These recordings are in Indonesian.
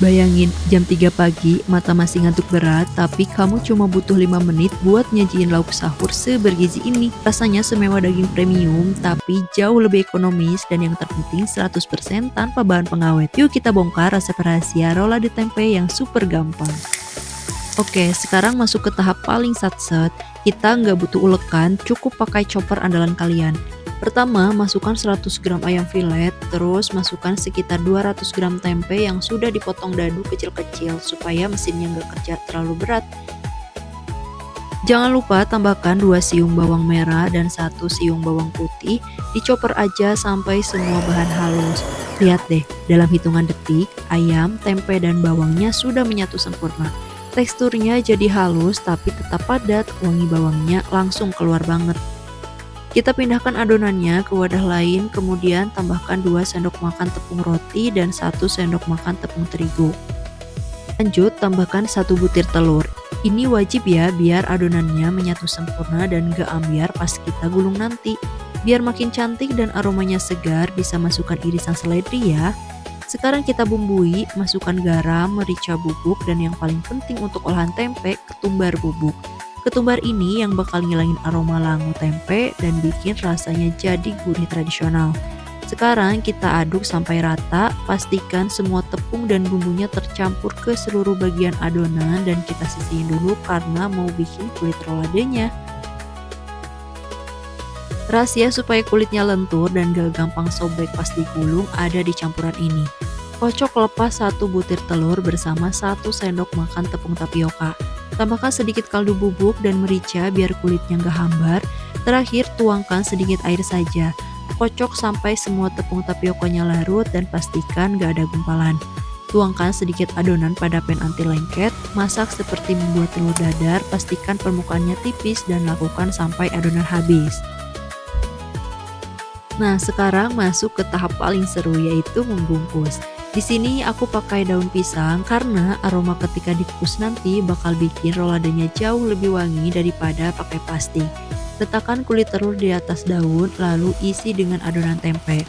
Bayangin, jam 3 pagi, mata masih ngantuk berat, tapi kamu cuma butuh 5 menit buat nyajiin lauk sahur sebergizi ini. Rasanya semewah daging premium, tapi jauh lebih ekonomis dan yang terpenting 100% tanpa bahan pengawet. Yuk kita bongkar resep rahasia rolade tempe yang super gampang. Oke, sekarang masuk ke tahap paling satset. Kita nggak butuh ulekan, cukup pakai chopper andalan kalian. Pertama, masukkan 100 gram ayam filet, terus masukkan sekitar 200 gram tempe yang sudah dipotong dadu kecil-kecil supaya mesinnya nggak kerja terlalu berat. Jangan lupa tambahkan 2 siung bawang merah dan 1 siung bawang putih, dicoper aja sampai semua bahan halus. Lihat deh, dalam hitungan detik, ayam, tempe, dan bawangnya sudah menyatu sempurna. Teksturnya jadi halus tapi tetap padat, wangi bawangnya langsung keluar banget. Kita pindahkan adonannya ke wadah lain, kemudian tambahkan 2 sendok makan tepung roti dan 1 sendok makan tepung terigu. Lanjut, tambahkan 1 butir telur. Ini wajib ya, biar adonannya menyatu sempurna dan gak ambiar pas kita gulung nanti. Biar makin cantik dan aromanya segar, bisa masukkan irisan seledri ya. Sekarang kita bumbui, masukkan garam, merica bubuk, dan yang paling penting untuk olahan tempe, ketumbar bubuk. Ketumbar ini yang bakal ngilangin aroma langu tempe dan bikin rasanya jadi gurih tradisional. Sekarang kita aduk sampai rata, pastikan semua tepung dan bumbunya tercampur ke seluruh bagian adonan dan kita sisihin dulu karena mau bikin kulit roladenya. Rahasia supaya kulitnya lentur dan gak gampang sobek pas digulung ada di campuran ini. Kocok lepas 1 butir telur bersama 1 sendok makan tepung tapioka. Tambahkan sedikit kaldu bubuk dan merica biar kulitnya gak hambar. Terakhir tuangkan sedikit air saja. Kocok sampai semua tepung tapiokanya larut dan pastikan gak ada gumpalan. Tuangkan sedikit adonan pada pan anti lengket. Masak seperti membuat telur dadar, pastikan permukaannya tipis dan lakukan sampai adonan habis. Nah, sekarang masuk ke tahap paling seru yaitu membungkus. Di sini aku pakai daun pisang karena aroma ketika dikukus nanti bakal bikin roladenya jauh lebih wangi daripada pakai plastik. Letakkan kulit telur di atas daun, lalu isi dengan adonan tempe.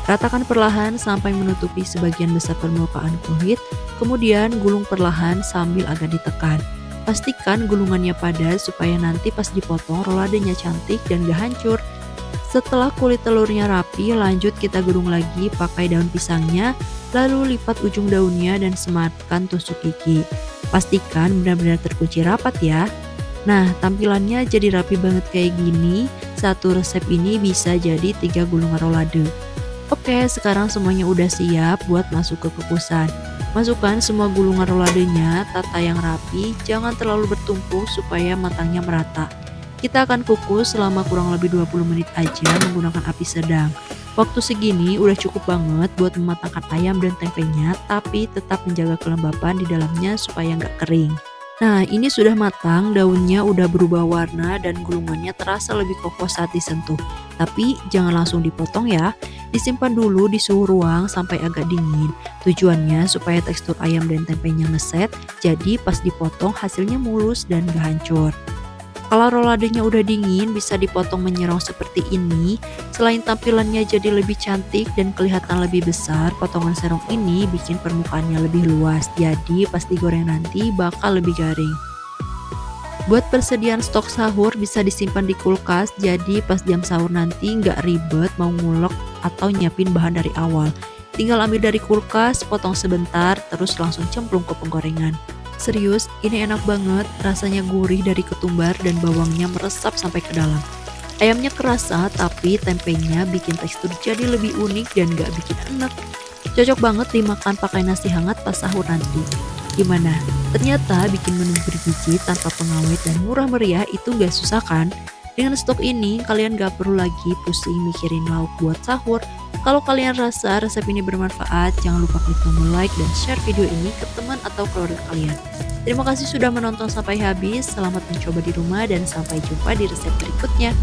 Ratakan perlahan sampai menutupi sebagian besar permukaan kulit, kemudian gulung perlahan sambil agak ditekan. Pastikan gulungannya padat supaya nanti pas dipotong roladenya cantik dan gak hancur. Setelah kulit telurnya rapi, lanjut kita gulung lagi pakai daun pisangnya, lalu lipat ujung daunnya dan sematkan tusuk gigi. Pastikan benar-benar terkunci rapat ya. Nah, tampilannya jadi rapi banget kayak gini. Satu resep ini bisa jadi 3 gulungan rolade. Oke, sekarang semuanya udah siap buat masuk ke kukusan. Masukkan semua gulungan roladenya, tata yang rapi, jangan terlalu bertumpuk supaya matangnya merata. Kita akan kukus selama kurang lebih 20 menit aja menggunakan api sedang. Waktu segini udah cukup banget buat mematangkan ayam dan tempenya, tapi tetap menjaga kelembapan di dalamnya supaya nggak kering. Nah, ini sudah matang, daunnya udah berubah warna dan gulungannya terasa lebih kokoh saat disentuh. Tapi jangan langsung dipotong ya, disimpan dulu di suhu ruang sampai agak dingin. Tujuannya supaya tekstur ayam dan tempenya ngeset, jadi pas dipotong hasilnya mulus dan gak hancur. Kalau roladenya udah dingin, bisa dipotong menyerong seperti ini. Selain tampilannya jadi lebih cantik dan kelihatan lebih besar, potongan serong ini bikin permukaannya lebih luas. Jadi pas digoreng nanti bakal lebih garing. Buat persediaan stok sahur bisa disimpan di kulkas, jadi pas jam sahur nanti nggak ribet mau ngulek atau nyiapin bahan dari awal. Tinggal ambil dari kulkas, potong sebentar, terus langsung cemplung ke penggorengan. Serius, ini enak banget, rasanya gurih dari ketumbar dan bawangnya meresap sampai ke dalam. Ayamnya kerasa, tapi tempenya bikin tekstur jadi lebih unik dan gak bikin enak. Cocok banget dimakan pakai nasi hangat pas sahur nanti. Gimana? Ternyata bikin menu bergizi tanpa pengawet dan murah meriah itu gak susah kan? Dengan stok ini, kalian gak perlu lagi pusing mikirin lauk buat sahur. Kalau kalian rasa resep ini bermanfaat, jangan lupa klik tombol like dan share video ini ke teman atau keluarga kalian. Terima kasih sudah menonton sampai habis, selamat mencoba di rumah dan sampai jumpa di resep berikutnya.